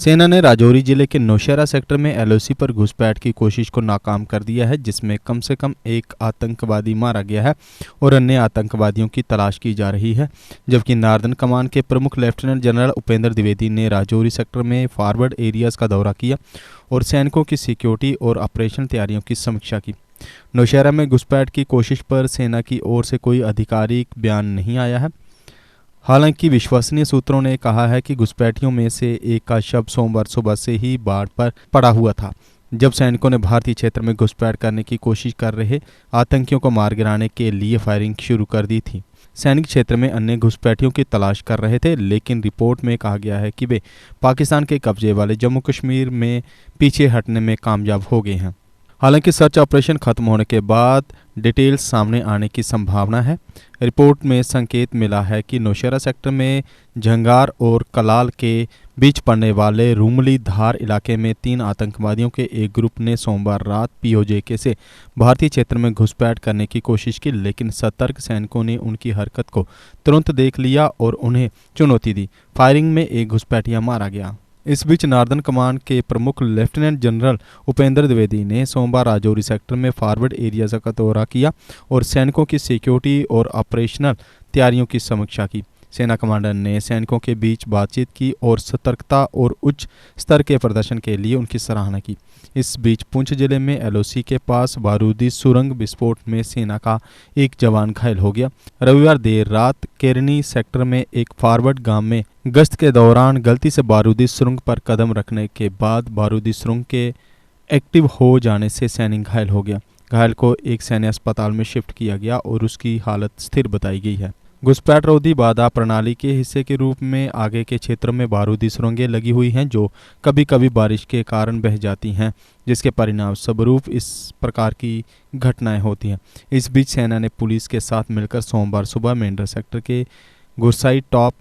सेना ने राजौरी जिले के नौशहरा सेक्टर में एलओसी पर घुसपैठ की कोशिश को नाकाम कर दिया है, जिसमें कम से कम एक आतंकवादी मारा गया है और अन्य आतंकवादियों की तलाश की जा रही है। जबकि नार्दर्न कमान के प्रमुख लेफ्टिनेंट जनरल उपेंद्र द्विवेदी ने राजौरी सेक्टर में फॉरवर्ड एरियाज का दौरा किया और सैनिकों की सिक्योरिटी और ऑपरेशन तैयारियों की समीक्षा की। नौशहरा में घुसपैठ की कोशिश पर सेना की ओर से कोई आधिकारिक बयान नहीं आया है। हालांकि विश्वसनीय सूत्रों ने कहा है कि घुसपैठियों में से एक का शव सोमवार सुबह से ही बाढ़ पर पड़ा हुआ था, जब सैनिकों ने भारतीय क्षेत्र में घुसपैठ करने की कोशिश कर रहे आतंकियों को मार गिराने के लिए फायरिंग शुरू कर दी थी। सैनिक क्षेत्र में अन्य घुसपैठियों की तलाश कर रहे थे, लेकिन रिपोर्ट में कहा गया है कि वे पाकिस्तान के कब्जे वाले जम्मू कश्मीर में पीछे हटने में कामयाब हो गए हैं। हालांकि सर्च ऑपरेशन खत्म होने के बाद डिटेल्स सामने आने की संभावना है। रिपोर्ट में संकेत मिला है कि नौशहरा सेक्टर में झंगार और कलाल के बीच पड़ने वाले रूमली धार इलाके में 3 आतंकवादियों के एक ग्रुप ने सोमवार रात पीओजेके से भारतीय क्षेत्र में घुसपैठ करने की कोशिश की, लेकिन सतर्क सैनिकों ने उनकी हरकत को तुरंत देख लिया और उन्हें चुनौती दी। फायरिंग में एक घुसपैठिया मारा गया। इस बीच नार्दर्न कमान के प्रमुख लेफ्टिनेंट जनरल उपेंद्र द्विवेदी ने सोमवार राजौरी सेक्टर में फॉरवर्ड एरियाज का दौरा किया और सैनिकों की सिक्योरिटी और ऑपरेशनल तैयारियों की समीक्षा की। सेना कमांडर ने सैनिकों के बीच बातचीत की और सतर्कता और उच्च स्तर के प्रदर्शन के लिए उनकी सराहना की। इस बीच पुंछ जिले में एलओसी के पास बारूदी सुरंग विस्फोट में सेना का एक जवान घायल हो गया। रविवार देर रात केरनी सेक्टर में एक फॉरवर्ड गांव में गश्त के दौरान गलती से बारूदी सुरंग पर कदम रखने के बाद बारूदी सुरंग के एक्टिव हो जाने से सैनिक घायल हो गया। घायल को एक सैन्य अस्पताल में शिफ्ट किया गया और उसकी हालत स्थिर बताई गई है। घुसपैठ रोधी बाधा प्रणाली के हिस्से के रूप में आगे के क्षेत्र में बारूदी सुरंगें लगी हुई हैं, जो कभी कभी बारिश के कारण बह जाती हैं, जिसके परिणाम स्वरूप इस प्रकार की घटनाएं होती हैं। इस बीच सेना ने पुलिस के साथ मिलकर सोमवार सुबह मेंढर सेक्टर के गुरसाई टॉप,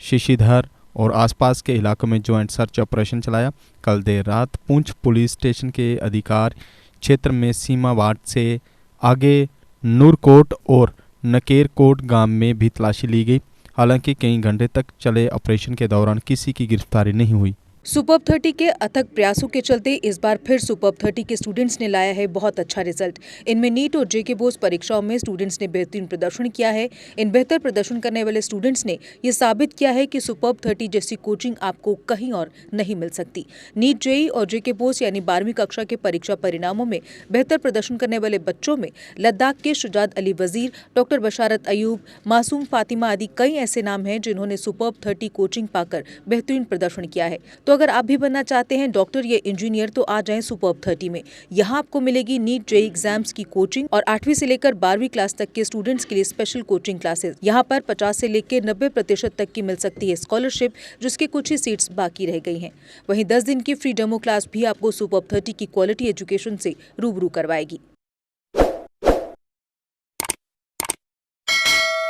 शिशिधर और आसपास के इलाकों में ज्वाइंट सर्च ऑपरेशन चलाया। कल देर रात पुंछ पुलिस स्टेशन के अधिकार क्षेत्र में सीमावाट से आगे नूरकोट और नकेरकोट गांव में भी तलाशी ली गई। हालांकि कई घंटे तक चले ऑपरेशन के दौरान किसी की गिरफ्तारी नहीं हुई। सुपर्ब 30 के अथक प्रयासों के चलते इस बार फिर सुपर्ब 30 के स्टूडेंट्स ने लाया है बहुत अच्छा रिजल्ट। इनमें नीट और जेके बोस परीक्षाओं में स्टूडेंट्स ने बेहतरीन प्रदर्शन किया है। इन बेहतर प्रदर्शन करने वाले स्टूडेंट्स ने ये साबित किया है कि सुपर्ब 30 जैसी कोचिंग आपको कहीं और नहीं मिल सकती। नीट, जेई और जेके बोस यानी 12वीं कक्षा के परीक्षा परिणामों में बेहतर प्रदर्शन करने वाले बच्चों में लद्दाख के शुजात अली वजीर, डॉक्टर बशारत अयूब, मासूम फातिमा आदि कई ऐसे नाम हैं जिन्होंने सुपर्ब 30 कोचिंग पाकर बेहतरीन प्रदर्शन किया है। तो अगर आप भी बनना चाहते हैं डॉक्टर या इंजीनियर तो आ जाएं सुपर्ब 30 में। यहाँ आपको मिलेगी नीट, जेई एग्जाम्स की कोचिंग और 8वीं से लेकर 12वीं क्लास तक के स्टूडेंट्स के लिए स्पेशल कोचिंग क्लासेस। यहाँ पर 50 से लेकर 90% तक की मिल सकती है स्कॉलरशिप, जिसके कुछ ही सीट्स बाकी रह गई हैं। वहीं 10 दिन की फ्री डेमो क्लास भी आपको सुपर्ब 30 की क्वालिटी एजुकेशन से रूबरू करवाएगी।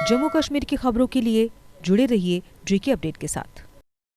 जम्मू कश्मीर की खबरों के लिए जुड़े रहिए जेके अपडेट के साथ।